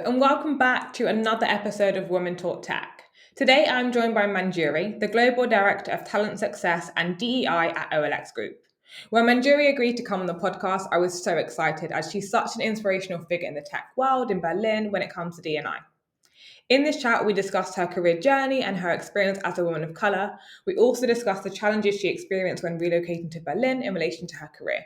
and welcome back to another episode of Women Talk Tech. Today, I'm joined by Manjuri, the Global Director of Talent Success and DEI at OLX Group. When Manjuri agreed to come on the podcast, I was so excited as she's such an inspirational figure in the tech world in Berlin when it comes to D&I. In this chat, we discussed her career journey and her experience as a woman of colour. We also discussed the challenges she experienced when relocating to Berlin in relation to her career.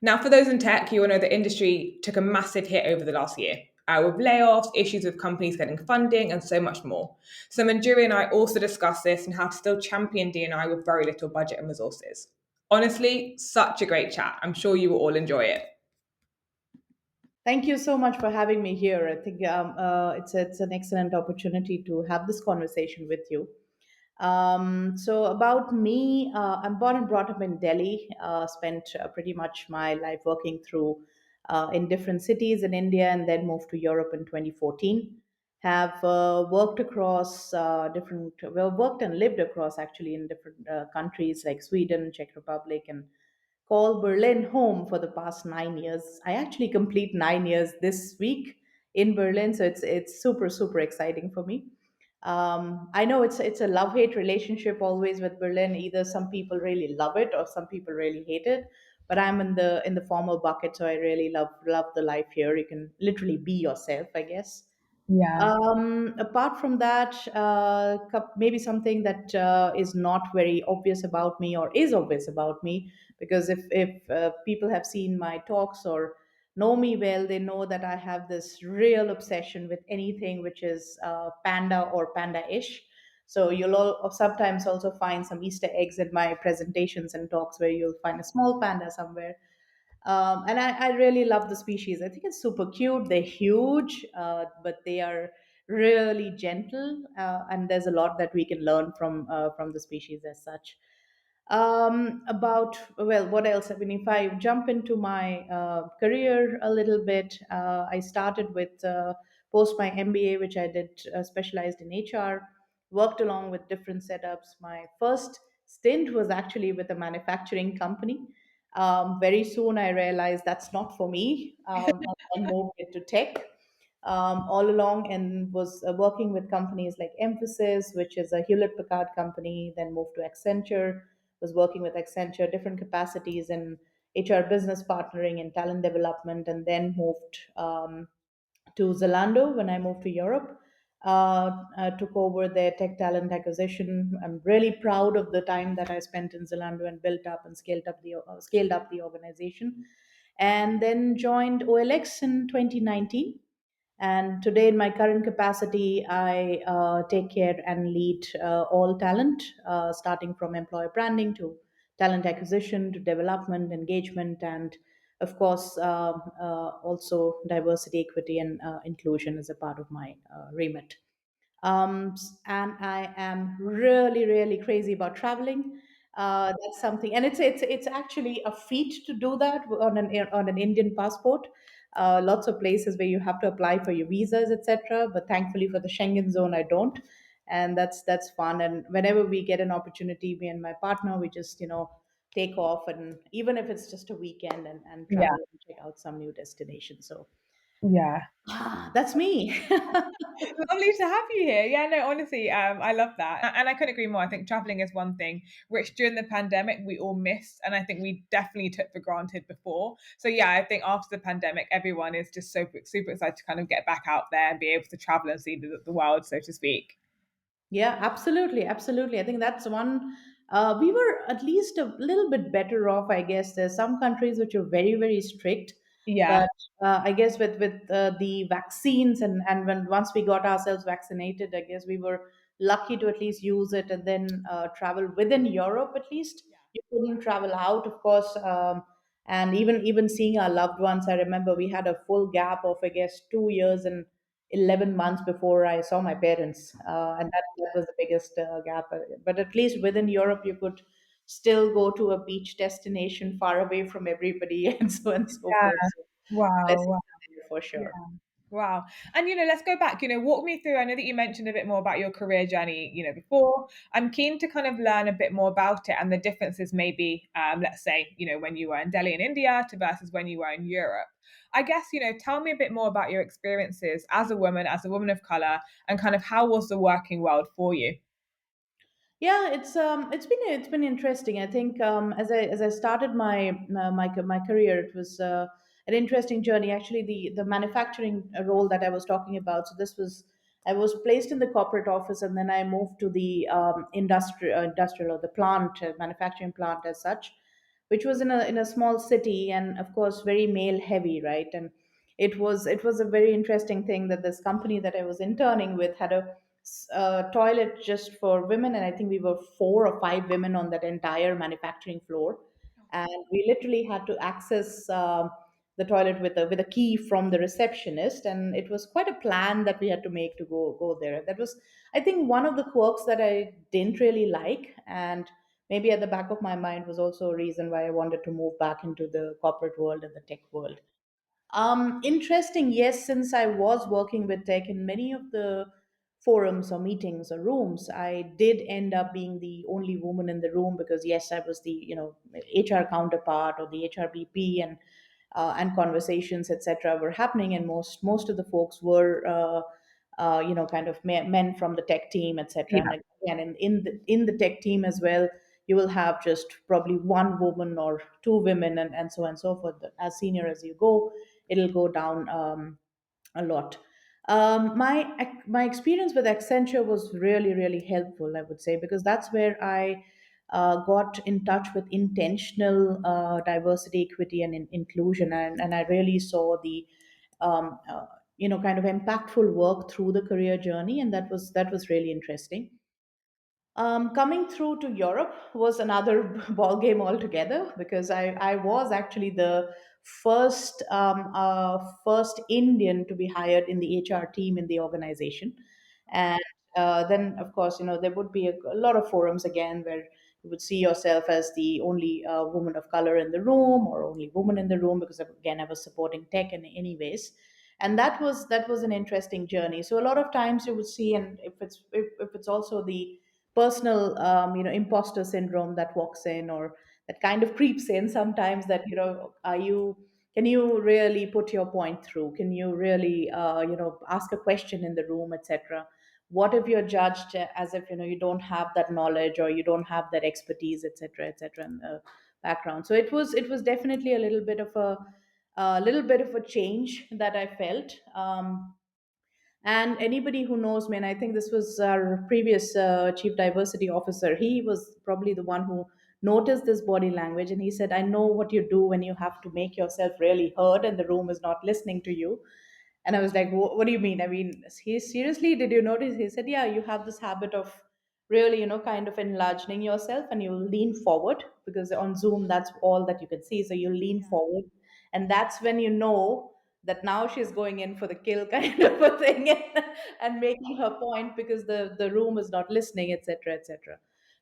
Now, for those in tech, you will know the industry took a massive hit over the last year, with layoffs, issues with companies getting funding, and so much more. So Manjuri and I also discussed this and how to still champion D&I with very little budget and resources. Honestly, such a great chat. I'm sure you will all enjoy it. Thank you so much for having me here. I think it's an excellent opportunity to have this conversation with you. So about me, I'm born and brought up in Delhi. Spent pretty much my life working through in different cities in India, and then moved to Europe in 2014. Have worked across worked and lived across actually in different countries like Sweden, Czech Republic, and call Berlin home for the past 9 years. I actually complete 9 years this week in Berlin, so it's super exciting for me. I know it's a love hate relationship always with Berlin. Either some people really love it or some people really hate it. But I'm in the former bucket, so I really love the life here. You can literally be yourself, I guess. Yeah. Apart from that, maybe something that is not very obvious about me or is obvious about me, because if people have seen my talks or know me well, they know that I have this real obsession with anything which is panda or panda-ish. So sometimes also find some Easter eggs in my presentations and talks where you'll find a small panda somewhere. And I really love the species. I think it's super cute. They're huge, but they are really gentle, and there's a lot that we can learn from the species as such. About well, what else? I mean, if I jump into my career a little bit, I started with post my MBA, which I did specialized in HR. Worked along with different setups. My first stint was actually with a manufacturing company. Very soon, I realized that's not for me, and moved into tech all along, and was working with companies like Emphasis, which is a Hewlett Packard company. Then moved to Accenture, was working with Accenture, different capacities in HR business partnering and talent development, and then moved to Zalando when I moved to Europe. Took over their tech talent acquisition. I'm really proud of the time that I spent in Zalando and built up and scaled up the organization, and then joined OLX in 2019. And today, in my current capacity, I take care and lead all talent, starting from employer branding to talent acquisition to development, engagement, and of course, also diversity, equity, and inclusion is a part of my remit. And I am really crazy about traveling. That's something, and it's actually a feat to do that on an Indian passport. Lots of places where you have to apply for your visas, etc. But thankfully for the Schengen zone, I don't, and that's fun. And whenever we get an opportunity, me and my partner, we just take off, and even if it's just a weekend, and Yeah. travel and check out some new destination. So Yeah. that's me. Lovely to have you here. Yeah, no, honestly, I love that. And I couldn't agree more. I think traveling is one thing which during the pandemic we all missed. And I think we definitely took for granted before. So, yeah, I think after the pandemic, everyone is just super excited to kind of get back out there and be able to travel and see the world, so to speak. Yeah, absolutely. I think that's one. We were at least a little bit better off, I guess. There's some countries which are very strict, Yeah. but I guess with the vaccines, and when once we got ourselves vaccinated, I guess we were lucky to at least use it and then travel within Europe at least. Yeah. You couldn't travel out, of course, and even seeing our loved ones. I remember we had a full gap of, I guess, 2 years and 11 months before I saw my parents. And that was the biggest gap. But at least within Europe, you could still go to a beach destination far away from everybody and so on and so Yeah. forth. So Wow. blessings Wow. are there for Yeah. sure. Wow. And let's go back. Walk me through. I know that you mentioned a bit more about your career journey, before. I'm keen to kind of learn a bit more about it and the differences maybe, let's say, when you were in Delhi in India to versus when you were in Europe. I guess, tell me a bit more about your experiences as a woman of color, and kind of how was the working world for you? Yeah, it's been interesting. I think as I started my career, it was an interesting journey. Actually, the manufacturing role that I was talking about. So this was I was placed in the corporate office, and then I moved to the industrial or the plant, manufacturing plant as such, which was in a small city, and of course very male heavy, right? And it was a very interesting thing that this company that I was interning with had a toilet just for women, and I think we were 4 or 5 women on that entire manufacturing floor, and we literally had to access the toilet with a key from the receptionist, and it was quite a plan that we had to make to go there. That was, I think, one of the quirks that I didn't really like, and maybe at the back of my mind was also a reason why I wanted to move back into the corporate world and the tech world. Interesting, yes, since I was working with tech in many of the forums or meetings or rooms, I did end up being the only woman in the room because, yes, I was the, HR counterpart or the HRBP, and conversations, etc., were happening, and most of the folks were, kind of men from the tech team, etc. Yeah. And again, in the tech team as well, you will have just probably one woman or two women, and so on and so forth. But as senior as you go, it'll go down a lot. My experience with Accenture was really really helpful, I would say, because that's where I got in touch with intentional diversity, equity, and inclusion, and I really saw the um, uh, kind of impactful work through the career journey, and that was really interesting. Coming through to Europe was another ball game altogether, because I was actually the first Indian to be hired in the HR team in the organization, and then of course there would be a lot of forums again where you would see yourself as the only woman of color in the room or only woman in the room, because again I was supporting tech in any ways, and that was an interesting journey. So a lot of times you would see, and if it's also the personal imposter syndrome that walks in, or that kind of creeps in sometimes, that are you can you really put your point through, can you really ask a question in the room, etc. What if you're judged as if you don't have that knowledge, or you don't have that expertise, etc., etc., in the background. So it was definitely a little bit of a change that I felt. And anybody who knows me, and I think this was our previous chief diversity officer, he was probably the one who noticed this body language, and he said, I know what you do when you have to make yourself really heard and the room is not listening to you. And I was like, what do you mean? I mean, he seriously, did you notice? He said, yeah, you have this habit of really, kind of enlarging yourself, and you lean forward, because on Zoom, that's all that you can see. So you lean forward. And that's when you know that now she's going in for the kill kind of a thing, and making her point, because the room is not listening, etc., etc.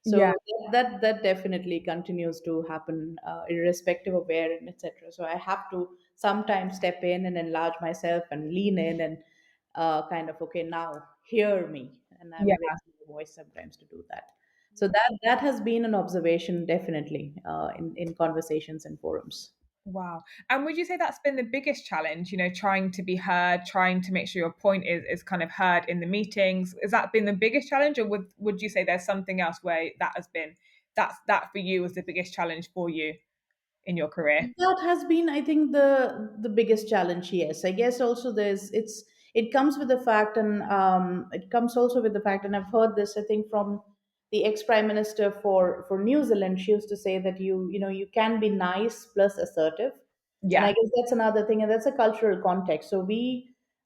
Yeah. So that definitely continues to happen, irrespective of where, and etc. So I have to sometimes step in and enlarge myself and lean in, and kind of, okay, now hear me, and I Yeah. will raise my voice sometimes to do that. So that has been an observation, definitely, in conversations and forums. Wow. And would you say that's been the biggest challenge, trying to be heard, trying to make sure your point is kind of heard in the meetings? Has that been the biggest challenge, or would you say there's something else where that for you was the biggest challenge for you in your career? That has been, I think, the biggest challenge. Yes, I guess also it comes with the fact, and it comes also with the fact, and I've heard this, I think, from the ex prime minister for New Zealand. She used to say that you can be nice plus assertive, and I Yeah. guess that's another thing, and that's a cultural context. So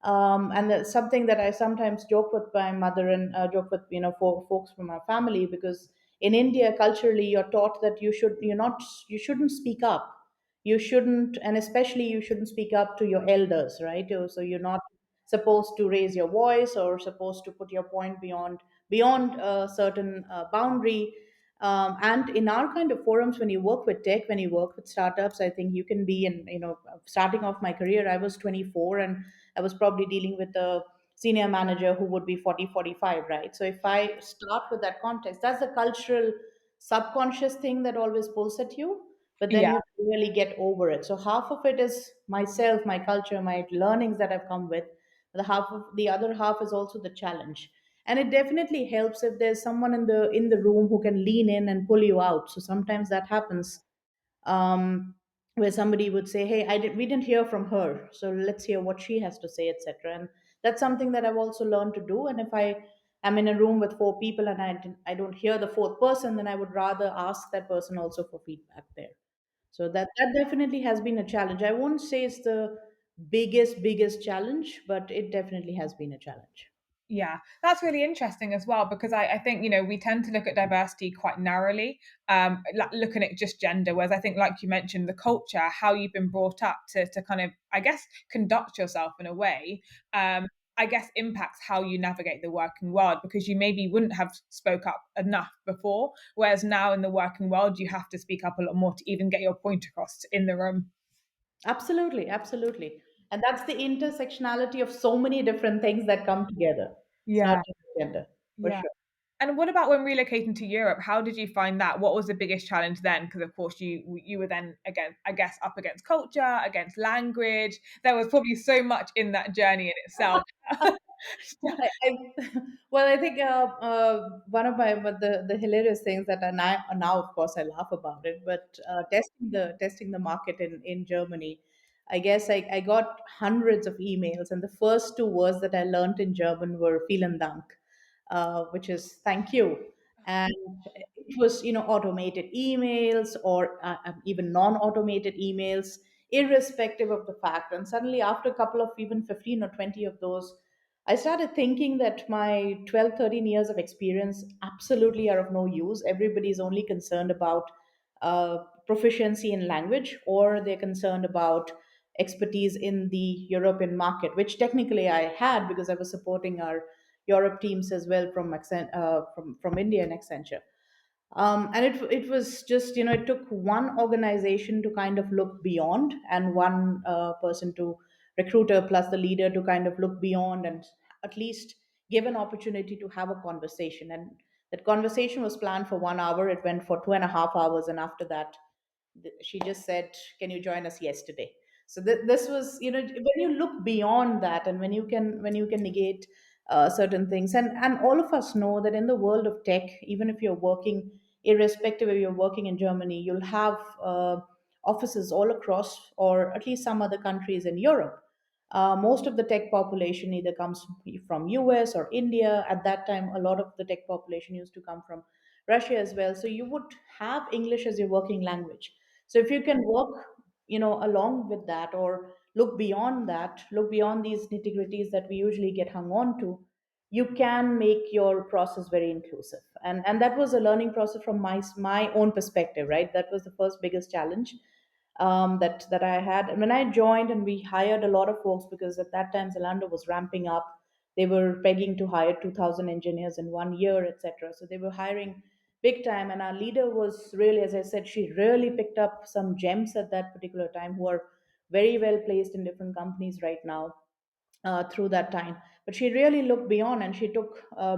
and that's something that I sometimes joke with my mother, and joke with for folks from our family, because in India, culturally, you're taught that you shouldn't speak up, you shouldn't, and especially you shouldn't speak up to your elders, right? So you're not supposed to raise your voice, or supposed to put your point beyond a certain boundary. And in our kind of forums, when you work with tech, when you work with startups, I think you can be in, starting off my career, I was 24, and I was probably dealing with a senior manager who would be 40, 45, right? So if I start with that context, that's a cultural subconscious thing that always pulls at you, but then Yeah. you really get over it. So half of it is myself, my culture, my learnings that I've come with. The other half is also the challenge. And it definitely helps if there's someone in the room who can lean in and pull you out. So sometimes that happens, where somebody would say, "Hey, we didn't hear from her, so let's hear what she has to say," etc. And that's something that I've also learned to do. And if I am in a room with four people and I don't hear the fourth person, then I would rather ask that person also for feedback there. So that definitely has been a challenge. I won't say it's the biggest challenge, but it definitely has been a challenge. Yeah, that's really interesting as well because I think we tend to look at diversity quite narrowly, looking at just gender. Whereas I think, like you mentioned, the culture, how you've been brought up to kind of, I guess, conduct yourself in a way, I guess impacts how you navigate the working world because you maybe wouldn't have spoke up enough before, whereas now in the working world you have to speak up a lot more to even get your point across in the room. Absolutely, absolutely. And that's the intersectionality of so many different things that come together. It's not Yeah, just gender, for yeah. sure. And what about when relocating to Europe? How did you find that? What was the biggest challenge then? Because of course you were then again, I guess, up against culture, against language. There was probably so much in that journey in itself. Well, I think one of my but the hilarious things that are now of course I laugh about it, but testing the market in Germany, I guess I got hundreds of emails, and the first two words that I learned in German were "vielen Dank," which is thank you. And it was, automated emails or even non-automated emails, irrespective of the fact. And suddenly, after a couple of even 15 or 20 of those, I started thinking that my 12, 13 years of experience absolutely are of no use. Everybody's only concerned about proficiency in language, or they're concerned about expertise in the European market, which technically I had because I was supporting our Europe teams as well from India and Accenture. And it was just, it took one organization to kind of look beyond, and one person to recruiter plus the leader to kind of look beyond and at least give an opportunity to have a conversation. And that conversation was planned for 1 hour. It went for 2.5 hours. And after that, she just said, "Can you join us yesterday?" So this was, when you look beyond that, and when you can negate certain things, and all of us know that in the world of tech, even if you're working, irrespective if you're working in Germany, you'll have offices all across, or at least some other countries in Europe. Most of the tech population either comes from US or India. At that time, a lot of the tech population used to come from Russia as well. So you would have English as your working language. So if you can work, along with that, or look beyond that, look beyond these nitty gritties that we usually get hung on to, you can make your process very inclusive. And that was a learning process from my own perspective, right? That was the first biggest challenge that I had. And when I joined, and we hired a lot of folks, because at that time Zalando was ramping up. They were pegging to hire 2,000 engineers in 1 year, etc. So they were hiring big time. And our leader was really, as I said, she really picked up some gems at that particular time who are very well placed in different companies right now through that time. But she really looked beyond, and she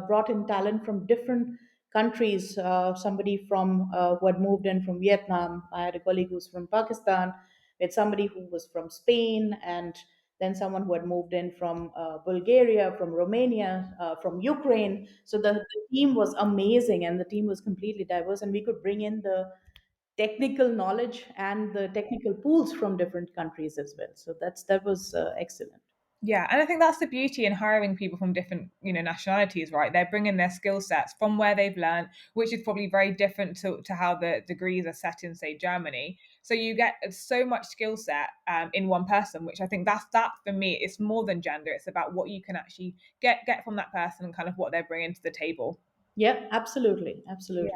brought in talent from different countries. Somebody from who had moved in from Vietnam. I had a colleague who's from Pakistan. We had somebody who was from Spain, and then someone who had moved in from Bulgaria, from Romania, from Ukraine. So the team was amazing, and the team was completely diverse, and we could bring in the technical knowledge and the technical pools from different countries as well. So that was excellent. Yeah, and I think that's the beauty in hiring people from different, nationalities, right? They're bringing their skill sets from where they've learned, which is probably very different to how the degrees are set in, say, Germany. So you get so much skill set in one person, which I think that for me, it's more than gender. It's about what you can actually get from that person and kind of what they're bringing to the table. Yeah, absolutely, Yeah. absolutely.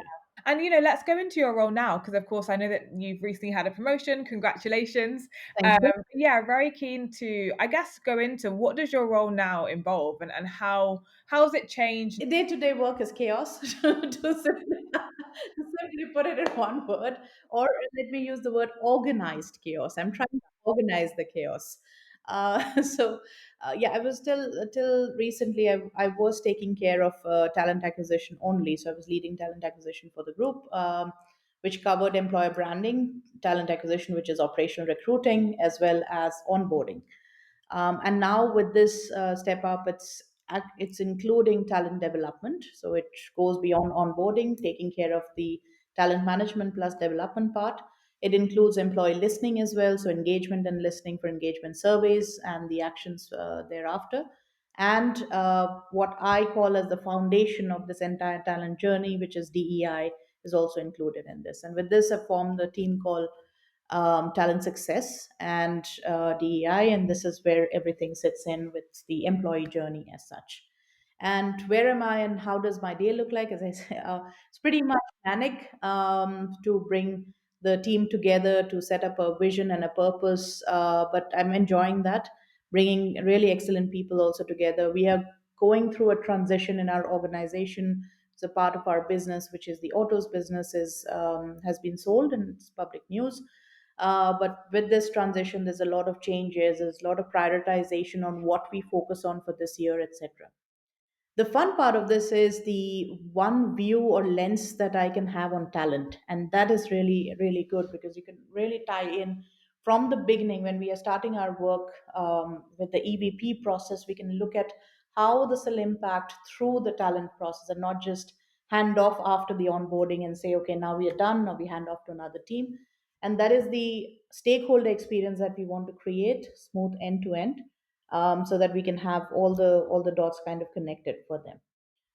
And let's go into your role now, because of course I know that you've recently had a promotion. Congratulations. Thank you. Yeah, very keen to, I guess, go into what does your role now involve, and how's it changed? Day-to-day work is chaos, to simply put it in one word, or let me use the word organized chaos. I'm trying to organize the chaos. Yeah, I was still till recently. I was taking care of talent acquisition only. So I was leading talent acquisition for the group, which covered employer branding, talent acquisition, which is operational recruiting, as well as onboarding. And now with this step up, it's including talent development. So it goes beyond onboarding, taking care of the talent management plus development part. It includes employee listening as well, so engagement and listening for engagement surveys and the actions thereafter. And what I call as the foundation of this entire talent journey, which is DEI, is also included in this. And with this, I formed the team called talent success and DEI, and this is where everything sits in with the employee journey as such. And where am I, and how does my day look like? As I say, it's pretty much manic to bring the team together to set up a vision and a purpose. But I'm enjoying that, bringing really excellent people also together. We are going through a transition in our organization. It's a part of our business, which is the autos business, has been sold, and it's public news. But with this transition, there's a lot of changes. There's a lot of prioritization on what we focus on for this year, etc. The fun part of this is the one view or lens that I can have on talent. And that is really, really good because you can really tie in from the beginning when we are starting our work with the EVP process. We can look at how this will impact through the talent process and not just hand off after the onboarding and say, okay, now we are done, now we hand off to another team. And that is the stakeholder experience that we want to create, smooth end to end, so that we can have all the dots kind of connected for them.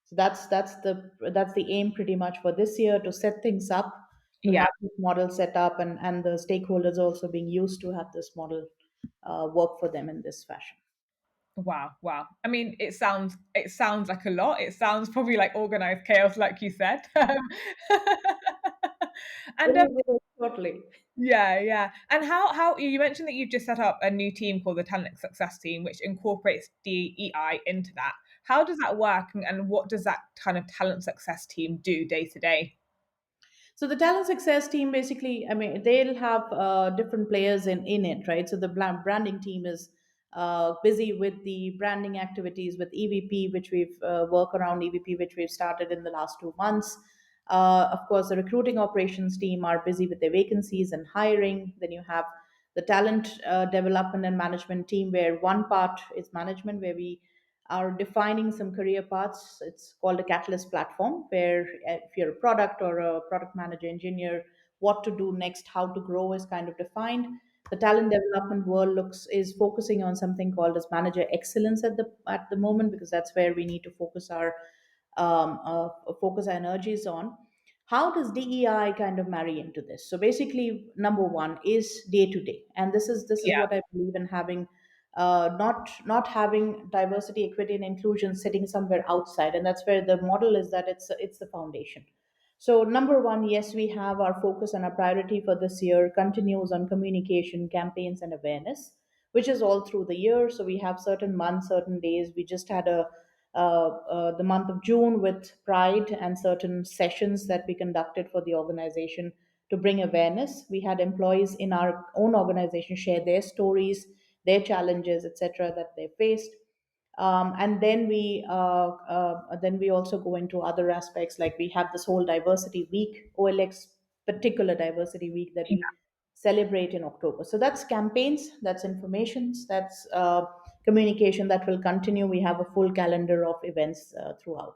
So that's the aim pretty much for this year, to set things up, to Yeah. have this model set up, and the stakeholders also being used to have this model work for them in this fashion. Wow, wow. I mean, it sounds like a lot. It sounds probably like organized chaos, like you said. And Very, very shortly. yeah, yeah. And how you mentioned that you've just set up a new team called the Talent Success Team, which incorporates DEI into that. How does that work, and what does that kind of talent success team do day to day? So the talent success team basically, I mean, they'll have different players in it, right? So the branding team is busy with the branding activities with EVP, which we've work around EVP, which we've started in the last 2 months. Of course, the recruiting operations team are busy with their vacancies and hiring. Then you have the talent development and management team, where one part is management, where we are defining some career paths. It's called a Catalyst platform, where if you're a product or a product manager, engineer, what to do next, how to grow is kind of defined. The talent development world looks is focusing on something called as manager excellence at the moment, because that's where we need to focus our energies on. How does DEI kind of marry into this? So basically, number one is day to day, and this is Yeah. what I believe in, having not having diversity, equity, and inclusion sitting somewhere outside, and that's where the model is, that it's the foundation. So number one, yes, we have our focus and our priority for this year continues on communication, campaigns, and awareness, which is all through the year. So we have certain months, certain days. We just had the month of June with Pride and certain sessions that we conducted for the organization to bring awareness. We had employees in our own organization share their stories, their challenges, etc., that they faced. And then we also go into other aspects, like we have this whole diversity week, OLX particular diversity week, that we celebrate in October. So that's campaigns, that's informations, that's communication that will continue. We have a full calendar of events throughout.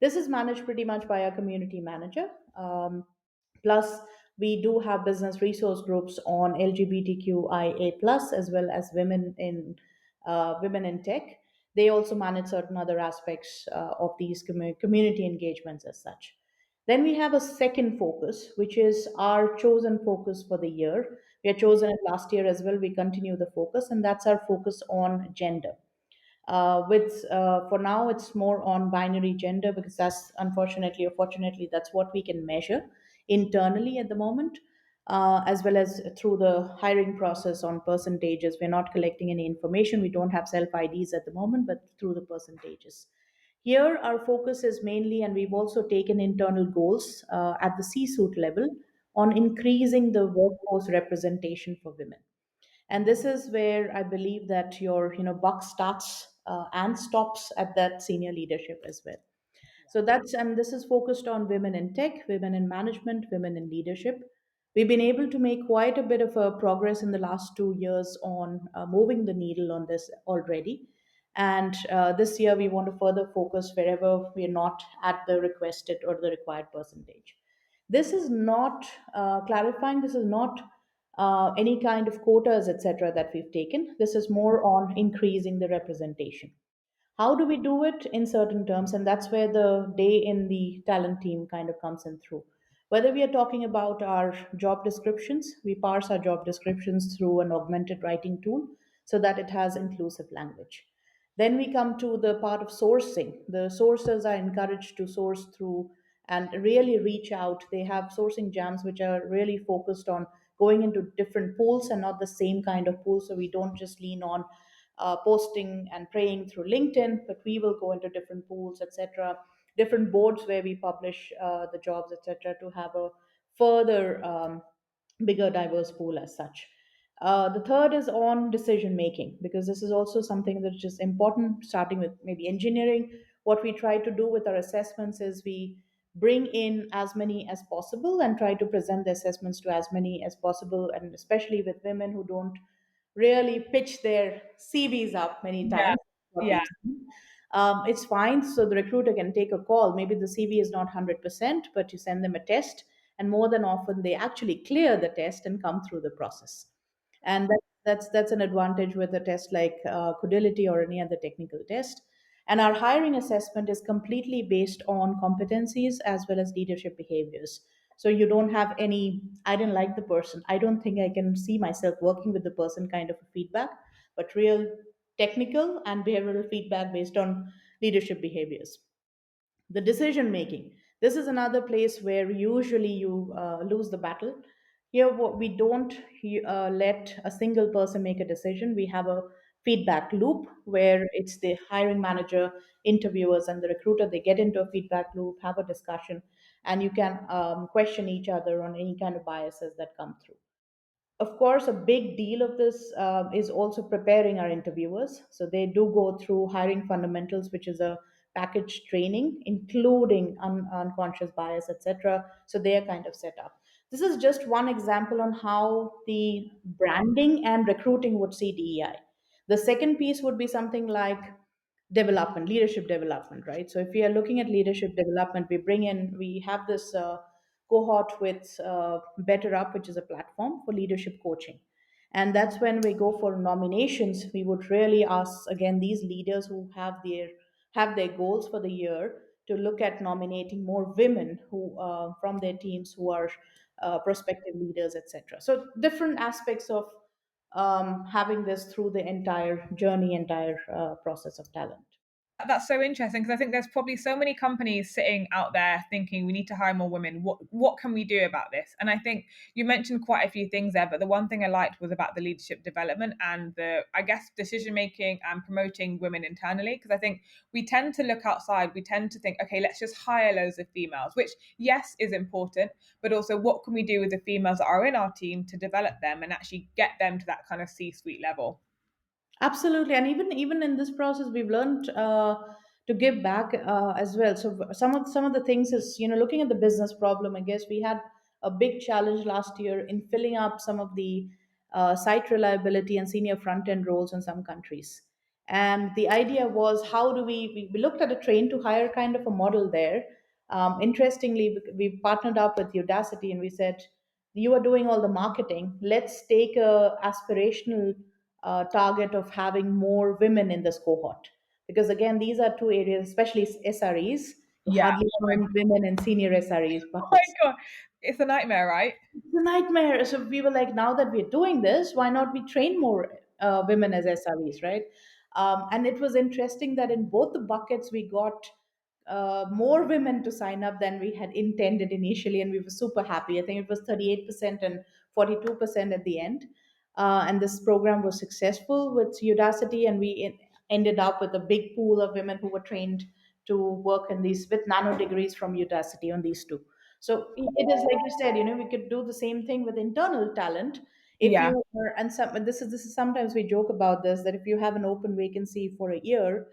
This is managed pretty much by our community manager. Plus, we do have business resource groups on LGBTQIA plus, as well as women in tech. They also manage certain other aspects of these community engagements as such. Then we have a second focus, which is our chosen focus for the year. We are chosen it last year as well. We continue the focus, and that's our focus on gender. With For now, it's more on binary gender, because that's unfortunately or fortunately that's what we can measure internally at the moment, as well as through the hiring process on percentages. We're not collecting any information. We don't have self IDs at the moment, but through the percentages. Here, our focus is mainly, and we've also taken internal goals at the C suite level on increasing the workforce representation for women. And this is where I believe that your buck starts and stops at that senior leadership as well. So that's, and this is focused on women in tech, women in management, women in leadership. We've been able to make quite a bit of a progress in the last 2 years on moving the needle on this already. And this year, we want to further focus wherever we're not at the requested or the required percentage. This is not clarifying, this is not any kind of quotas, etc., that we've taken. This is more on increasing the representation. How do we do it in certain terms? And that's where the day in the talent team kind of comes in through. Whether we are talking about our job descriptions, we parse our job descriptions through an augmented writing tool so that it has inclusive language. Then we come to the part of sourcing. The sources are encouraged to source through and really reach out. They have sourcing jams which are really focused on going into different pools and not the same kind of pool. So we don't just lean on posting and praying through LinkedIn, but we will go into different pools, etc., different boards where we publish the jobs, etc., to have a further bigger diverse pool as such. The third is on decision making, because this is also something that is just important, starting with maybe engineering. What we try to do with our assessments is we bring in as many as possible and try to present the assessments to as many as possible, and especially with women who don't really pitch their CVs up many Yeah. times. What Yeah. we've seen. It's fine. So the recruiter can take a call. Maybe the CV is not 100%, but you send them a test, and more than often they actually clear the test and come through the process. And that's an advantage with a test like Codility or any other technical test. And our hiring assessment is completely based on competencies as well as leadership behaviors. So you don't have any, I didn't like the person, I don't think I can see myself working with the person kind of a feedback, but real technical and behavioral feedback based on leadership behaviors. The decision making, this is another place where usually you lose the battle. Here we don't let a single person make a decision. We have a feedback loop where it's the hiring manager, interviewers, and the recruiter. They get into a feedback loop, have a discussion, and you can question each other on any kind of biases that come through. Of course, a big deal of this is also preparing our interviewers. So they do go through hiring fundamentals, which is a package training, including unconscious bias, etc. So they are kind of set up. This is just one example on how the branding and recruiting would see DEI. The second piece would be something like development, leadership development, right? So if we are looking at leadership development, we have this cohort with Better Up, which is a platform for leadership coaching. And that's when we go for nominations. We would really ask again these leaders who have their goals for the year to look at nominating more women who from their teams who are prospective leaders, etc. So different aspects of having this through the entire journey, entire process of talent. That's so interesting because I think there's probably so many companies sitting out there thinking we need to hire more women. What can we do about this? And I think you mentioned quite a few things there, but the one thing I liked was about the leadership development and the, I guess, decision making and promoting women internally. Because I think we tend to look outside, we tend to think, okay, let's just hire loads of females, which yes is important, but also what can we do with the females that are in our team to develop them and actually get them to that kind of C-suite level? Absolutely, and even in this process, we've learned to give back as well. So some of the things is looking at the business problem. I guess we had a big challenge last year in filling up some of the site reliability and senior front end roles in some countries. And the idea was how do we looked at a train to hire kind of a model there. Interestingly, we partnered up with Udacity and we said, you are doing all the marketing. Let's take a aspirational target of having more women in this cohort. Because again, these are two areas, especially SREs. You Yeah. hardly Oh my, find women in senior SREs oh my buckets. God. It's a nightmare, right? It's a nightmare. So we were like, now that we're doing this, why not we train more women as SREs, right? And it was interesting that in both the buckets, we got more women to sign up than we had intended initially, and we were super happy. I think it was 38% and 42% at the end. And this program was successful with Udacity, and we ended up with a big pool of women who were trained to work in these with nano degrees from Udacity on these two. So it is like you said, we could do the same thing with internal talent. If Yeah, you are, and this is sometimes we joke about this, that if you have an open vacancy for a year,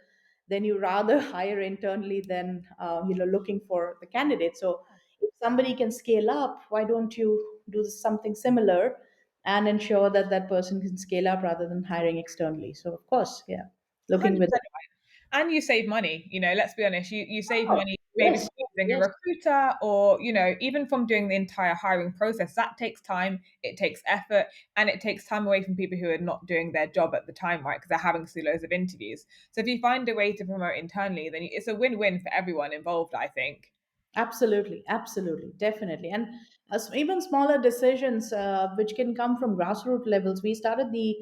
then you rather hire internally than looking for the candidate. So if somebody can scale up, why don't you do something similar and ensure that that person can scale up rather than hiring externally? So of course, yeah, looking with 100%. And you save money. Let's be honest, you save oh, money maybe yes, from using a yes. recruiter, or even from doing the entire hiring process. That takes time, it takes effort, and it takes time away from people who are not doing their job at the time, right? Because they're having to do loads of interviews. So if you find a way to promote internally, then it's a win-win for everyone involved, I think. Absolutely, absolutely, definitely. And even smaller decisions, which can come from grassroots levels. We started the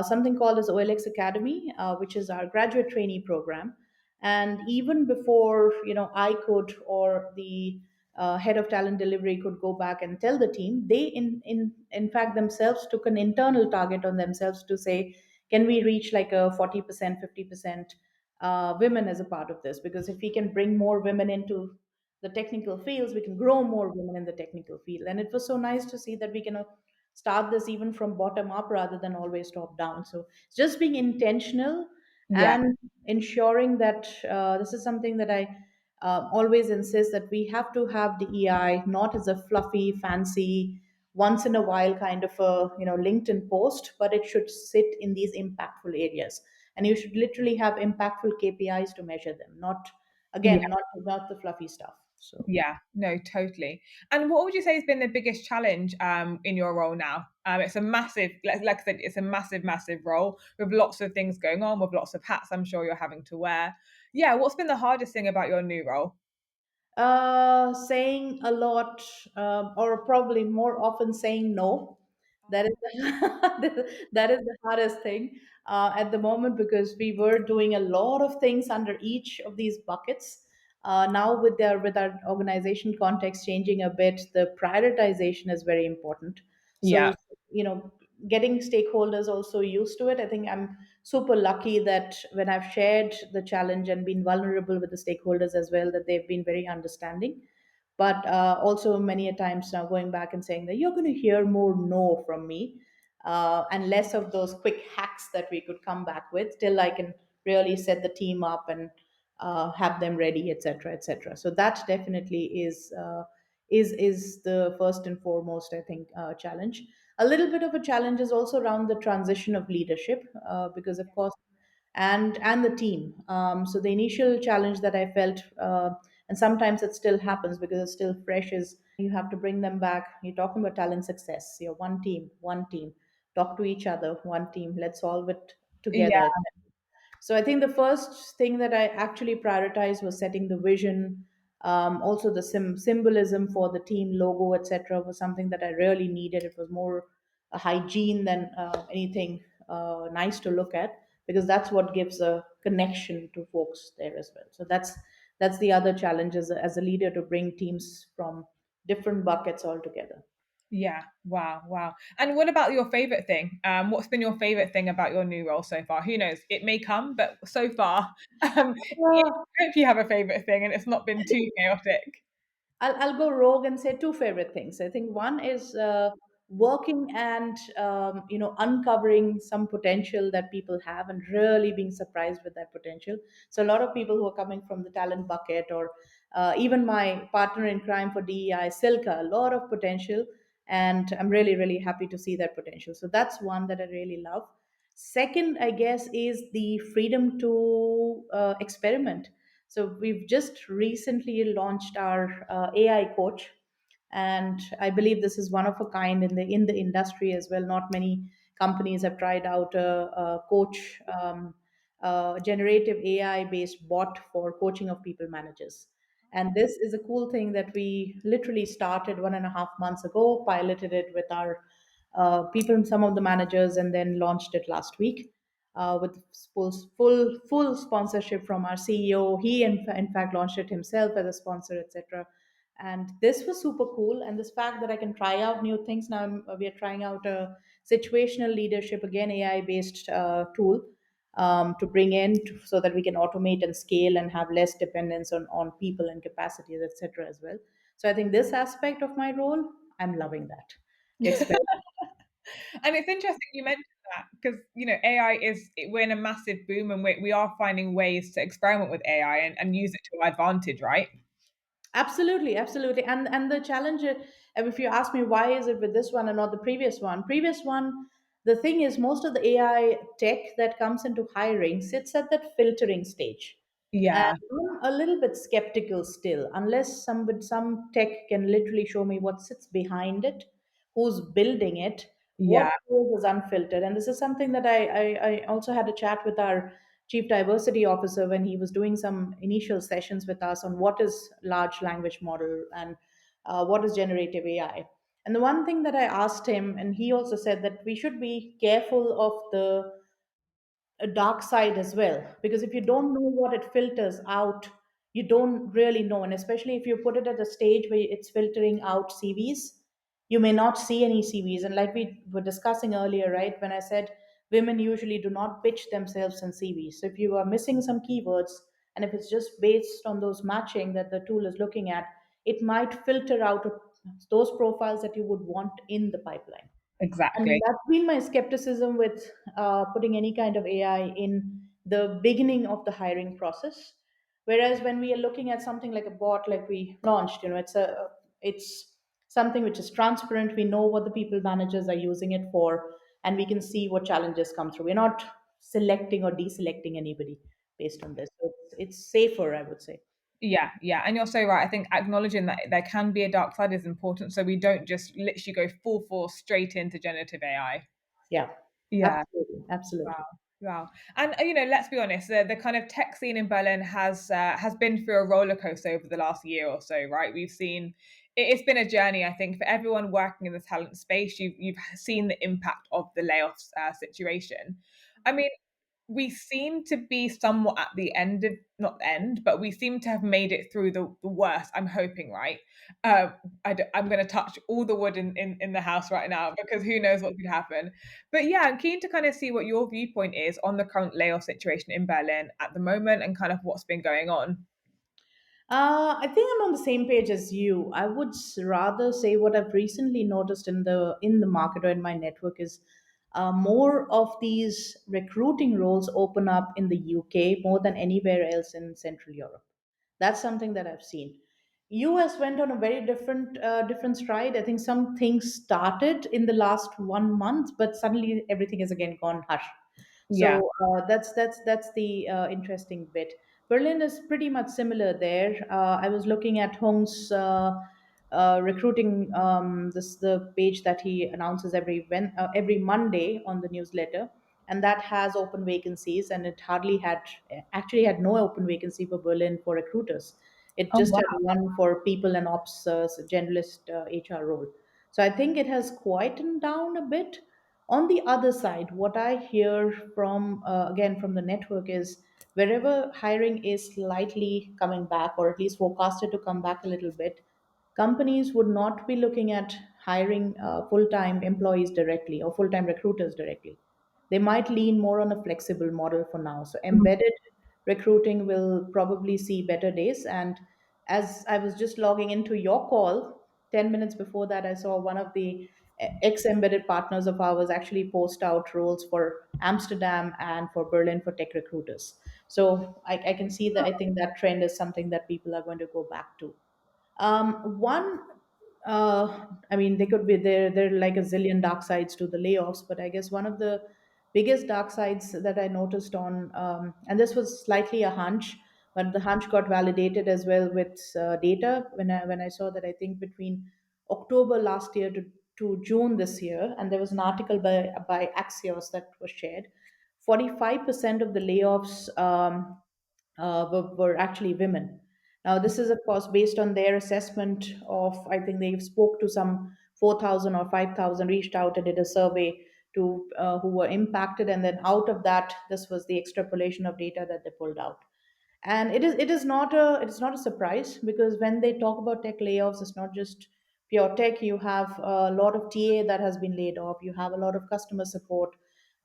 something called as OLX Academy, which is our graduate trainee program. And even before I could, or the head of talent delivery could go back and tell the team, they in fact themselves took an internal target on themselves to say, can we reach like a 40%, 50% women as a part of this? Because if we can bring more women into the technical fields, we can grow more women in the technical field. And it was so nice to see that we can start this even from bottom up rather than always top down. So it's just being intentional Yeah, and ensuring that this is something that I always insist, that we have to have DEI not as a fluffy, fancy, once in a while kind of a LinkedIn post, but it should sit in these impactful areas. And you should literally have impactful KPIs to measure them, not, yeah, again, not the fluffy stuff. So yeah. No, totally. And what would you say has been the biggest challenge in your role now? It's a massive, like I said, it's a massive, massive role with lots of things going on, with lots of hats I'm sure you're having to wear. Yeah, what's been the hardest thing about your new role? saying a lot, or probably more often saying no. That is that is the hardest thing at the moment, because we were doing a lot of things under each of these buckets. Now with our organization context changing a bit, the prioritization is very important. Yeah, So getting stakeholders also used to it. I think I'm super lucky that when I've shared the challenge and been vulnerable with the stakeholders as well, that they've been very understanding. But also many a times now going back and saying that you're going to hear more no from me, and less of those quick hacks that we could come back with, till I can really set the team up and have them ready, etc., etc. So that definitely is the first and foremost, I think, challenge. A little bit of a challenge is also around the transition of leadership, because of course, and the team. So the initial challenge that I felt, and sometimes it still happens because it's still fresh, is you have to bring them back. You're talking about talent success. You're one team, one team. Talk to each other, one team. Let's solve it yeah, together. So I think the first thing that I actually prioritized was setting the vision. Also, the symbolism for the team logo, etc., was something that I really needed. It was more a hygiene than anything nice to look at, because that's what gives a connection to folks there as well. So that's the other challenge as a leader, to bring teams from different buckets all together. yeah. Wow, wow. And what about your favorite thing? What's been your favorite thing about your new role so far? Who knows? It may come, but so far, yeah, I hope you have a favorite thing and it's not been too chaotic. I'll go rogue and say two favorite things. I think one is working and uncovering some potential that people have, and really being surprised with that potential. So a lot of people who are coming from the talent bucket, or even my partner in crime for DEI, Silka, a lot of potential, and I'm really really happy to see that potential. So that's one that I really love. Second, I guess, is the freedom to experiment. So we've just recently launched our AI coach, and I believe this is one of a kind in the industry as well. Not many companies have tried out a coach, generative AI based bot for coaching of people managers. And this is a cool thing that we literally started 1.5 months ago, piloted it with our people, some of the managers, and then launched it last week with full sponsorship from our CEO. He in fact launched it himself as a sponsor, etc. And this was super cool. And this fact that I can try out new things now. We are trying out a situational leadership, again AI based tool, to bring in so that we can automate and scale and have less dependence on people and capacities, etc. as well. So I think this aspect of my role, I'm loving that. Experiment. And it's interesting you mentioned that because AI we're in a massive boom, and we are finding ways to experiment with AI and use it to our advantage, right? Absolutely, absolutely. And the challenge, if you ask me why is it with this one and not the previous one, the thing is most of the AI tech that comes into hiring sits at that filtering stage. And Yeah, I'm a little bit skeptical still, unless some tech can literally show me what sits behind it, who's building it, what yeah, goes is unfiltered. And this is something that I also had a chat with our chief diversity officer when he was doing some initial sessions with us on what is large language model and what is generative AI. And the one thing that I asked him, and he also said that we should be careful of the a dark side as well, because if you don't know what it filters out, you don't really know. And especially if you put it at a stage where it's filtering out CVs, you may not see any CVs. And like we were discussing earlier, right, when I said women usually do not pitch themselves in CVs, so if you are missing some keywords and if it's just based on those matching that the tool is looking at, it might filter out those profiles that you would want in the pipeline. And exactly. that's been my skepticism with putting any kind of AI in the beginning of the hiring process. Whereas when we are looking at something like a bot, like we launched, it's something which is transparent. We know what the people managers are using it for, and we can see what challenges come through. We're not selecting or deselecting anybody based on this. So it's safer, I would say. Yeah, yeah, and you're so right. I think acknowledging that there can be a dark side is important, so we don't just literally go full force straight into generative AI. Yeah, Yeah. absolutely, Wow. absolutely. Wow. And let's be honest, the kind of tech scene in Berlin has been through a roller coaster over the last year or so, right? We've seen it's been a journey, I think, for everyone working in the talent space. You've seen the impact of the layoffs situation. I mean, we seem to be somewhat at the end of not the end, but we seem to have made it through the worst. I'm hoping, right? Uh, I'm going to touch all the wood in the house right now because who knows what could happen. But yeah, I'm keen to kind of see what your viewpoint is on the current layoff situation in Berlin at the moment and kind of what's been going on. I think I'm on the same page as you. I would rather say what I've recently noticed in the market or in my network is more of these recruiting roles open up in the UK more than anywhere else in Central Europe. That's something that I've seen. US went on a very different stride. I think some things started in the last 1 month, but suddenly everything has again gone hush. Yeah. So that's the interesting bit. Berlin is pretty much similar there. I was looking at Hong's recruiting, this the page that he announces every Monday on the newsletter, and that has open vacancies, and it hardly had actually had no open vacancy for Berlin for recruiters. It Oh just had wow. one for people and ops generalist HR role. So I think it has quietened down a bit. On the other side, what I hear from again from the network is wherever hiring is slightly coming back, or at least forecasted to come back a little bit, companies would not be looking at hiring full-time employees directly or full-time recruiters directly. They might lean more on a flexible model for now. So embedded recruiting will probably see better days. And as I was just logging into your call, 10 minutes before that, I saw one of the ex-embedded partners of ours actually post out roles for Amsterdam and for Berlin for tech recruiters. So I can see that. I think that trend is something that people are going to go back to. One, I mean, they could be there. There are like a zillion dark sides to the layoffs, but I guess one of the biggest dark sides that I noticed and this was slightly a hunch, but the hunch got validated as well with data when I saw that I think between October last year to June this year, and there was an article by Axios that was shared. 45% of the layoffs were actually women. Now, this is, of course, based on their assessment of, I think they spoke to some 4,000 or 5,000, reached out and did a survey to who were impacted. And then out of that, this was the extrapolation of data that they pulled out. And it is not a surprise, because when they talk about tech layoffs, it's not just pure tech. You have a lot of TA that has been laid off. You have a lot of customer support,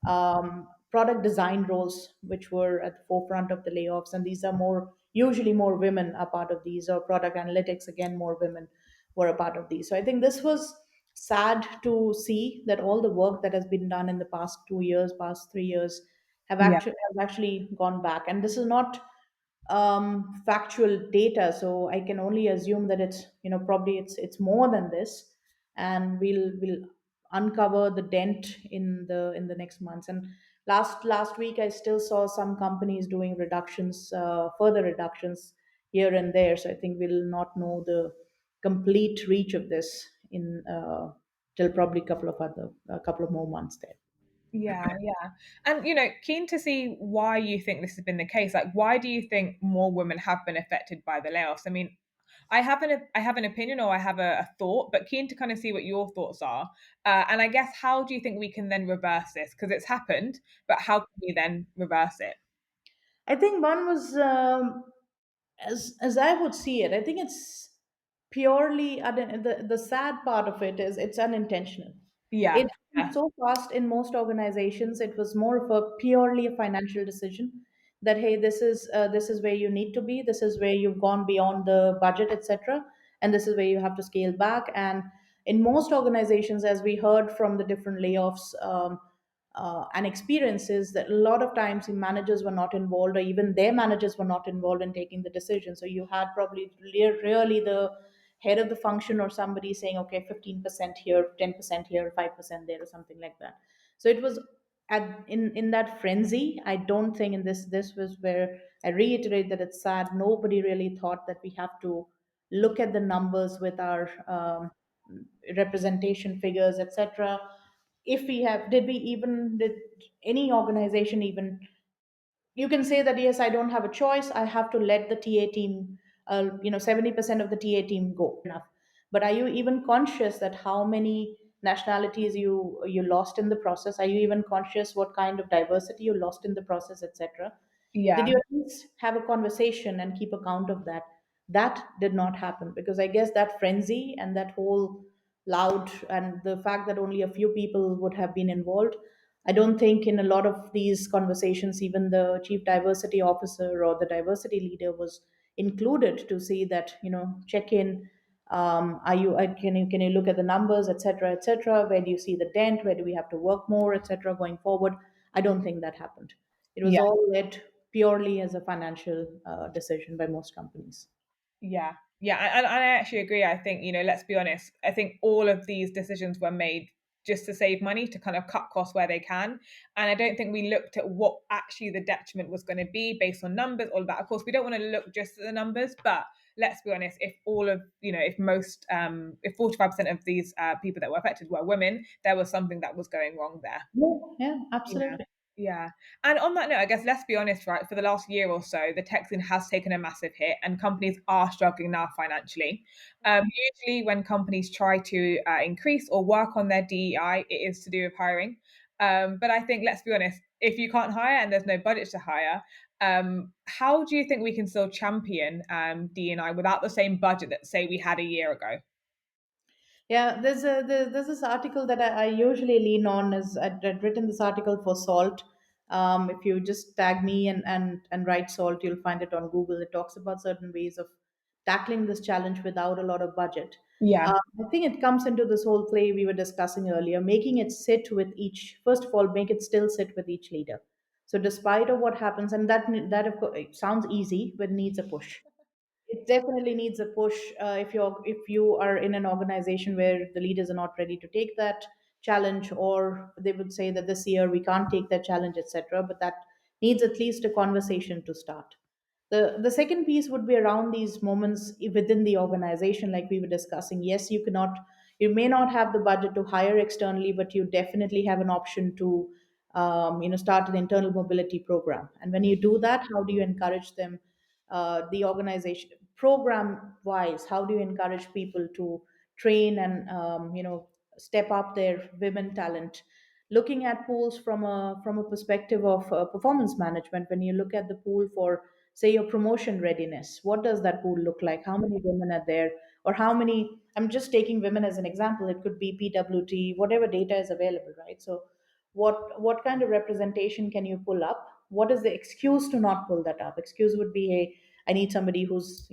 product design roles, which were at the forefront of the layoffs, and these are more usually more women are part of these, or product analytics, again more women were a part of these. So I think this was sad to see that all the work that has been done in the past 2 years, past 3 years, Yeah. have actually gone back. And this is not factual data, so I can only assume that it's, probably it's more than this, and we'll uncover the dent in the next months. And last week I still saw some companies doing reductions, further reductions here and there. So I think we'll not know the complete reach of this in till probably a couple of more months there. Yeah, yeah. And keen to see why you think this has been the case. Like, why do you think more women have been affected by the layoffs? I mean, I have an opinion or I have a thought, but keen to kind of see what your thoughts are. And I guess, how do you think we can then reverse this? Because it's happened, but how can we then reverse it? I think one was, as I would see it, I think it's purely the sad part of it is it's unintentional. Yeah, It happened yeah, so fast in most organizations. It was more of a purely a financial decision that, hey, this is where you need to be. This is where you've gone beyond the budget, etc., and this is where you have to scale back. And in most organizations, as we heard from the different layoffs, and experiences, that a lot of times the managers were not involved, or even their managers were not involved in taking the decision. So you had probably really the head of the function or somebody saying, okay, 15% here, 10% here, 5% there, or something like that. So it was in that frenzy. I don't think, in this was where I reiterate that it's sad, nobody really thought that we have to look at the numbers with our representation figures, etc. If we have, did any organization even, you can say that, yes, I don't have a choice, I have to let the ta team, 70% of the ta team go, enough. But are you even conscious that how many nationalities you lost in the process? Are you even conscious what kind of diversity you lost in the process, etc.? Did yeah, you at least have a conversation and keep account of that? That did not happen, because I guess that frenzy and that whole loud, and the fact that only a few people would have been involved, I don't think in a lot of these conversations even the chief diversity officer or the diversity leader was included to see that, check in, are you can you look at the numbers, etc., etc., where do you see the dent, where do we have to work more, etc., going forward? I don't think that happened. It was yeah. all led purely as a financial decision by most companies. Yeah, yeah, and I actually agree. I think, let's be honest. I think all of these decisions were made just to save money, to kind of cut costs where they can. And I don't think we looked at what actually the detriment was going to be based on numbers, all of that. Of course, we don't want to look just at the numbers, but let's be honest, if all of, if most, if 45% of these people that were affected were women, there was something that was going wrong there. Yeah, yeah, Yeah. absolutely. Yeah. And on that note, I guess, let's be honest, right? For the last year or so, the tech scene has taken a massive hit and companies are struggling now financially. Usually, when companies try to increase or work on their DEI, it is to do with hiring. But I think, let's be honest, if you can't hire and there's no budget to hire, how do you think we can still champion DEI without the same budget that, say, we had a year ago? Yeah, there's this article that I usually lean on. Is I'd written this article for Salt. If you just tag me and write Salt, you'll find it on Google. It talks about certain ways of tackling this challenge without a lot of budget. Yeah. I think it comes into this whole play we were discussing earlier, making it sit with each. First of all, make it still sit with each leader. So, despite of what happens, and that of course it sounds easy, but needs a push. It definitely needs a push. If you are in an organization where the leaders are not ready to take that challenge, or they would say that this year we can't take that challenge, etc., but that needs at least a conversation to start. The second piece would be around these moments within the organization, like we were discussing. Yes, you may not have the budget to hire externally, but you definitely have an option to start an internal mobility program. And when you do that, how do you encourage them, the organization program wise, how do you encourage people to train and step up their women talent? Looking at pools from a perspective of performance management, when you look at the pool for, say, your promotion readiness, what does that pool look like? How many women are there? Or how many, I'm just taking women as an example, it could be pwt, whatever data is available, right? So what kind of representation can you pull up? What is the excuse to not pull that up? Excuse would be, hey, I need somebody who's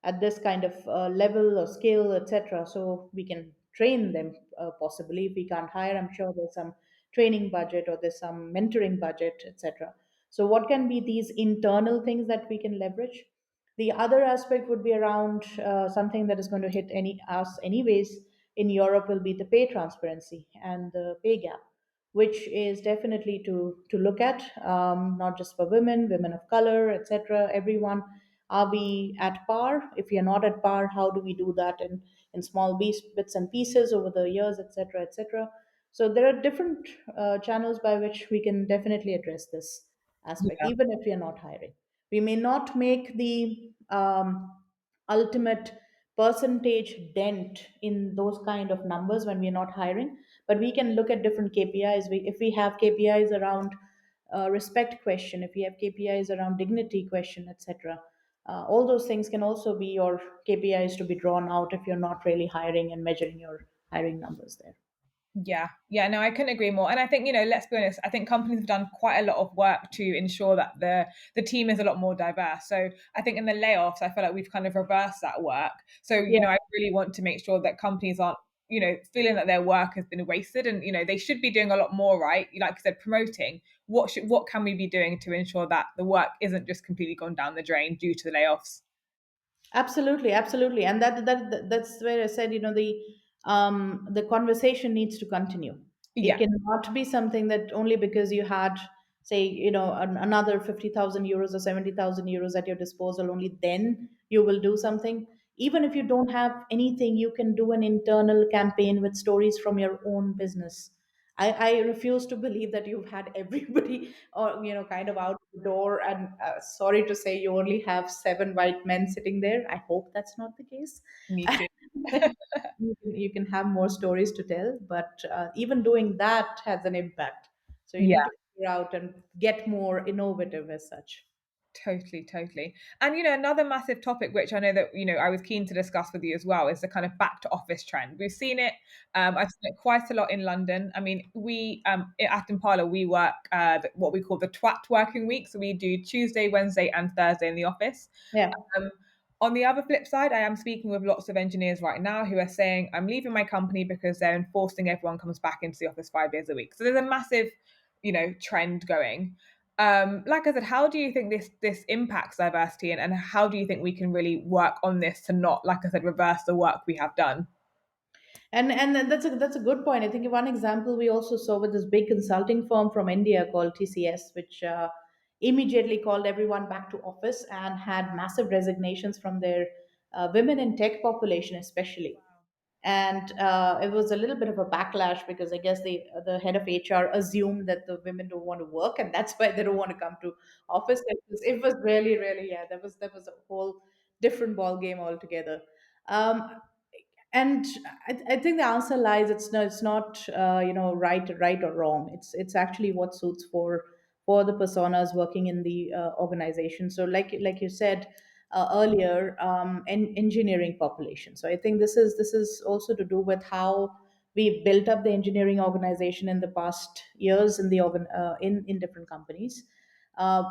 at this kind of level or skill, etc., so we can train them, possibly. If we can't hire, I'm sure there's some training budget or there's some mentoring budget, etc. So what can be these internal things that we can leverage? The other aspect would be around something that is going to hit any us anyways in Europe, will be the pay transparency and the pay gap, which is definitely to look at, not just for women, women of color, etc. Everyone, are we at par? If we are not at par, how do we do that in small bits and pieces over the years, etc., etc. So there are different channels by which we can definitely address this aspect, Yeah. even if we are not hiring. We may not make the ultimate percentage dent in those kind of numbers when we're not hiring, but we can look at different KPIs. If we have KPIs around respect question, if we have KPIs around dignity question, etc., all those things can also be your KPIs to be drawn out if you're not really hiring and measuring your hiring numbers there. Yeah, yeah, no, I couldn't agree more. And I think, let's be honest, I think companies have done quite a lot of work to ensure that the team is a lot more diverse. So I think in the layoffs, I feel like we've kind of reversed that work. So, Yeah. I really want to make sure that companies aren't, feeling that their work has been wasted, and they should be doing a lot more, right? Like I said, promoting. What can we be doing to ensure that the work isn't just completely gone down the drain due to the layoffs? Absolutely, absolutely, and that's where I said, the conversation needs to continue. It Yeah, cannot be something that only because you had, say, another 50,000 euros or 70,000 euros at your disposal, only then you will do something. Even if you don't have anything, you can do an internal campaign with stories from your own business. I refuse to believe that you've had everybody or kind of out the door, and sorry to say you only have seven white men sitting there. I hope that's not the case. me too. You can have more stories to tell, but even doing that has an impact, so you Yeah. need to figure out and get more innovative as such. Totally, totally. And another massive topic which I know that I was keen to discuss with you as well is the kind of back to office trend. We've seen it. I've seen it quite a lot in London. I mean, we at Impala we work what we call the twat working week. So we do Tuesday, Wednesday, and Thursday in the office. Yeah. Um, on the other flip side, I am speaking with lots of engineers right now who are saying I'm leaving my company because they're enforcing everyone comes back into the office 5 days a week. So there's a massive, trend going. Like I said, how do you think this impacts diversity, and how do you think we can really work on this to not, like I said, reverse the work we have done? And that's a good point. I think one example we also saw with this big consulting firm from India called TCS, which immediately called everyone back to office and had massive resignations from their women in tech population, especially. And it was a little bit of a backlash because I guess the head of HR assumed that the women don't want to work, and that's why they don't want to come to office. It was really, really, yeah. That was a whole different ball game altogether. And I think the answer lies, it's not right or wrong. It's actually what suits for the personas working in the organization. So like you said earlier, engineering population. So I think this is also to do with how we built up the engineering organization in the past years in in different companies.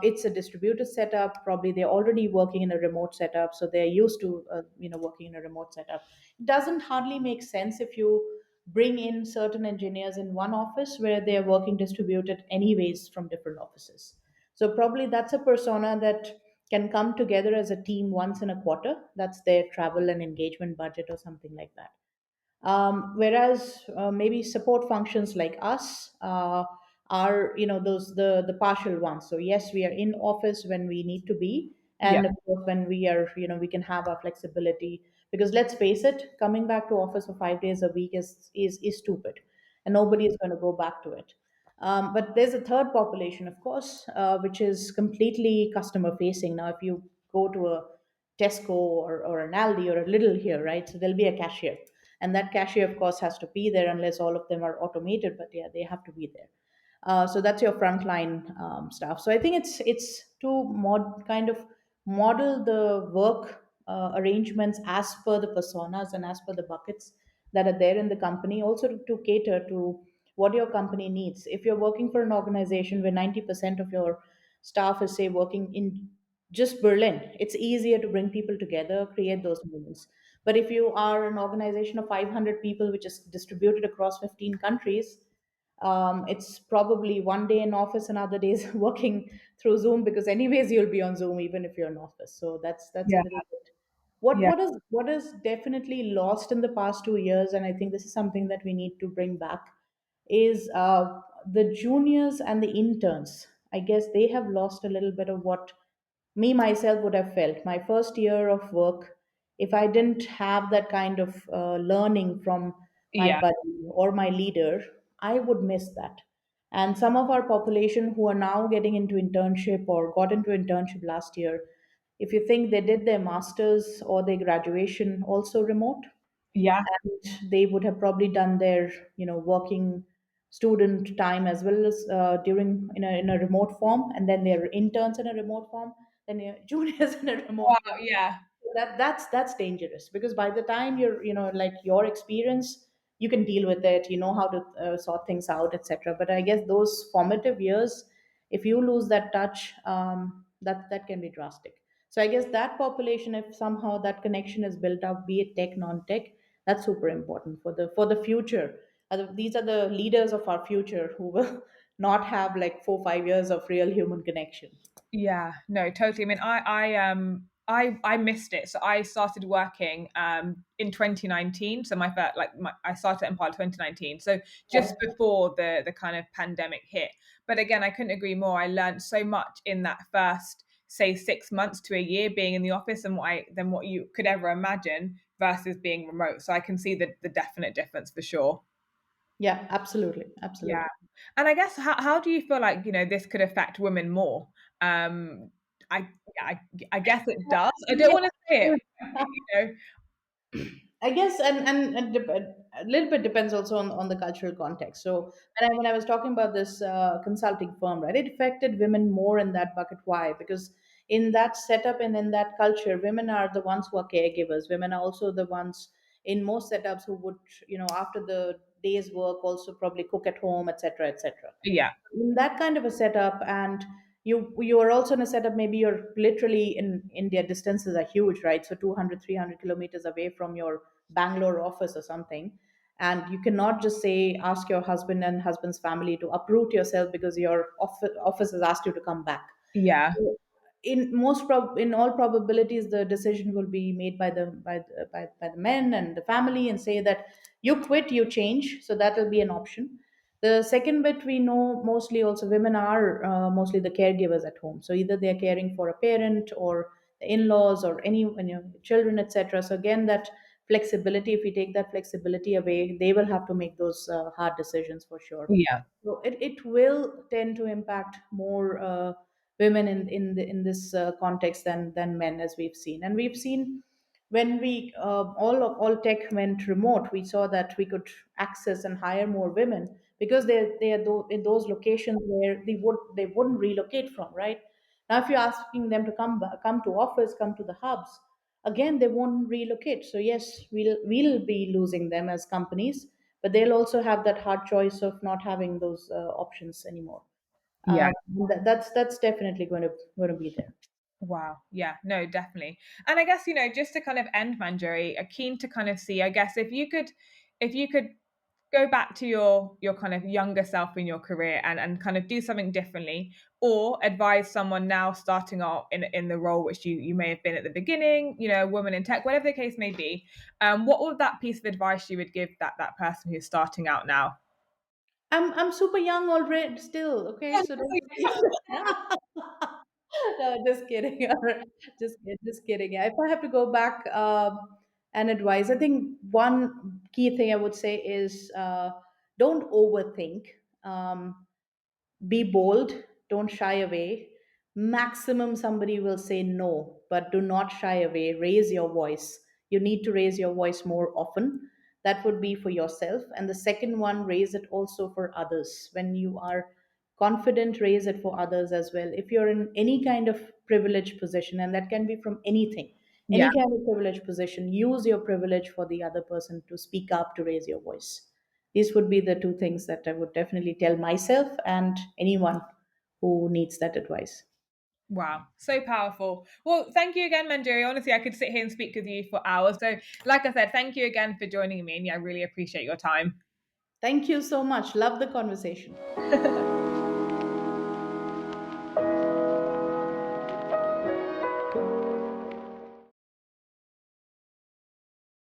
It's a distributed setup. Probably they're already working in a remote setup, so they're used to working in a remote setup. It doesn't hardly make sense if you bring in certain engineers in one office where they're working distributed anyways from different offices. So probably that's a persona that can come together as a team once in a quarter. That's their travel and engagement budget or something like that. Whereas maybe support functions like us are those the partial ones. So yes, we are in office when we need to be, Yeah, and of course when we are we can have our flexibility, because let's face it, coming back to office for 5 days a week is stupid, and nobody is going to go back to it. But there's a third population, of course, which is completely customer facing. Now, if you go to a Tesco or an Aldi or a Lidl here, right? So there'll be a cashier, and that cashier, of course, has to be there unless all of them are automated. But yeah, they have to be there. So that's your frontline staff. So I think it's to kind of model the work arrangements as per the personas and as per the buckets that are there in the company. Also to cater to what your company needs. If you're working for an organization where 90% of your staff is, say, working in just Berlin, it's easier to bring people together, create those moments. But if you are an organization of 500 people which is distributed across 15 countries, it's probably one day in office and other days working through Zoom, because anyways you'll be on Zoom even if you're in office. So that's a Yeah. little bit what Yeah. what is definitely lost in the past 2 years, and I think this is something that we need to bring back, is the juniors and the interns. I guess they have lost a little bit of what me myself would have felt my first year of work. If I didn't have that kind of learning from my Yeah. buddy or my leader, I would miss that. And some of our population who are now getting into internship or got into internship last year, if you think they did their masters or their graduation also remote, Yeah. and they would have probably done their working student time as well as during in a remote form, and then their interns in a remote form, then their juniors in a remote Wow. form. Yeah. That's dangerous, because by the time you're like your experience, you can deal with it, you know how to sort things out, etc. But I guess those formative years, if you lose that touch, that can be drastic. So I guess that population, if somehow that connection is built up, be it tech non-tech, that's super important for the future. These are the leaders of our future who will not have like 4 5 years of real human connection. Yeah, no, totally. I mean, I missed it. So I started working in 2019. So I started at Empire 2019. So just before the kind of pandemic hit. But again, I couldn't agree more. I learned so much in that first, say, 6 months to a year being in the office than what you could ever imagine versus being remote. So I can see the definite difference for sure. Yeah, absolutely, Yeah. absolutely. And I guess how do you feel like, this could affect women more? Um, yeah, I guess it does. I don't Yeah. want to say it, you know. I guess, a little bit depends also on the cultural context. So when I was talking about this consulting firm, right, it affected women more in that bucket. Why? Because in that setup and in that culture, women are the ones who are caregivers. Women are also the ones in most setups who would, after the day's work, also probably cook at home, etc., etc. Yeah. In that kind of a setup, and you are also in a setup, maybe you're literally in India, distances are huge, right? So 200 300 kilometers away from your Bangalore office or something, and you cannot just say ask your husband and husband's family to uproot yourself because your office has asked you to come back. Yeah. In all probabilities, the decision will be made by the men and the family, and say that you quit, you change. So that will be an option. The second bit, we know mostly also women are mostly the caregivers at home. So either they are caring for a parent or the in-laws or any children, etc. So again, that flexibility, if we take that flexibility away, they will have to make those hard decisions for sure. Yeah. So it will tend to impact more women in this context than men, as we've seen. And we've seen when we all tech went remote, we saw that we could access and hire more women, because they are in those locations where they wouldn't relocate from, right? Now if you're asking them to come to office, come to the hubs, again they won't relocate. So yes, we'll be losing them as companies, but they'll also have that hard choice of not having those options anymore. Yeah. That's definitely going to be there. Wow. Yeah, no, definitely. And I guess, just to kind of end, Manjari, keen to kind of see, I guess, if you could go back to your kind of younger self in your career and kind of do something differently, or advise someone now starting out in the role which you may have been at the beginning, woman in tech, whatever the case may be, what would that piece of advice you would give that person who's starting out now? I'm super young already still. Okay, Yeah, so no, just kidding. Just kidding. Yeah, if I have to go back and advise, I think one key thing I would say is don't overthink. Be bold, don't shy away. Maximum somebody will say no, but do not shy away. Raise your voice. You need to raise your voice more often. That would be for yourself. And the second one, raise it also for others. When you are confident, raise it for others as well. If you're in any kind of privileged position, and that can be from anything, yeah, any kind of privileged position, use your privilege for the other person to speak up, to raise your voice. These would be the two things that I would definitely tell myself and anyone who needs that advice. Wow, so powerful. Well, thank you again, Manjuri. Honestly, I could sit here and speak with you for hours. So, like I said, thank you again for joining me. And yeah, I really appreciate your time. Thank you so much. Love the conversation.